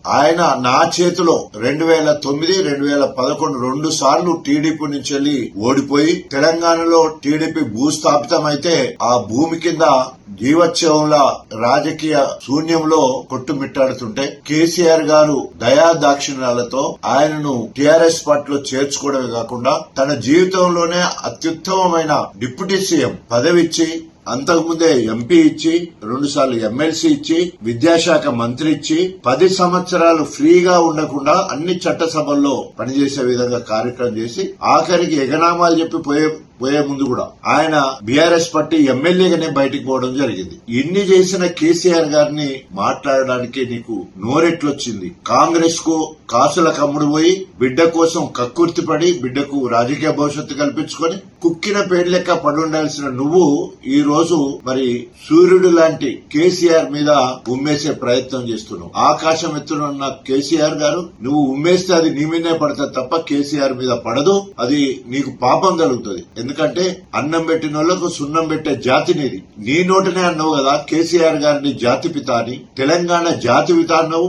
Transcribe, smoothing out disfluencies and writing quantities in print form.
ఆయన నా చేతిలో 2009, 2011 2 సార్లు టీడీపీ నుంచి వెళ్లి ఓడిపోయి తెలంగాణలో టీడీపీ భూస్థాపితం అయితే ఆ భూమి కింద జీవోత్సవంలా రాజకీయ శూన్యంలో కొట్టుమిట్టాడుతుంటే కేసీఆర్ గారు దయా దాక్షిణ్యాలతో ఆయనను టీఆర్ఎస్ పార్టీలో చేర్చుకోవడమే కాకుండా తన జీవితంలోనే అత్యుత్తమమైన డిప్యూటీ సీఎం పదవిచ్చి అంతకుముందే ఎంపీ ఇచ్చి 2 సార్లు ఎమ్మెల్సీ ఇచ్చి విద్యాశాఖ మంత్రి ఇచ్చి 10 సంవత్సరాలు ఫ్రీగా ఉండకుండా అన్ని చట్టసభల్లో పనిచేసే విధంగా కార్యక్రమం చేసి ఆఖరికి ఎగనామాలు చెప్పి పోయే ముందు కూడా ఆయన బీఆర్ఎస్ పార్టీ ఎమ్మెల్యేగానే బయటికి పోవడం జరిగింది. ఇన్ని చేసిన కేసీఆర్ గారిని మాట్లాడడానికి నీకు నోరెట్లొచ్చింది? కాంగ్రెస్ కు కాసుల కమ్ముడు పోయి బిడ్డ కోసం కక్కుర్తిపడి బిడ్డకు రాజకీయ భవిష్యత్తు కల్పించుకొని కుక్కిన పేరు లెక్క పడుండాల్సిన నువ్వు ఈ రోజు మరి సూర్యుడు లాంటి కేసీఆర్ మీద ఉమ్మేసే ప్రయత్నం చేస్తున్నావు. ఆకాశం ఎత్తునున్న కేసీఆర్ గారు నువ్వు ఉమ్మేస్తే అది నీ మీదే పడుతుంది తప్ప కేసీఆర్ మీద పడదు. అది నీకు పాపం కలుగుతుంది. ఎందుకంటే అన్నం పెట్టిన వాళ్లకు సున్నం పెట్టే జాతి నీది. నీ నోటనే అన్నావు కదా కేసీఆర్ గారిని జాతిపిత అని, తెలంగాణ జాతిపిత అన్నావు.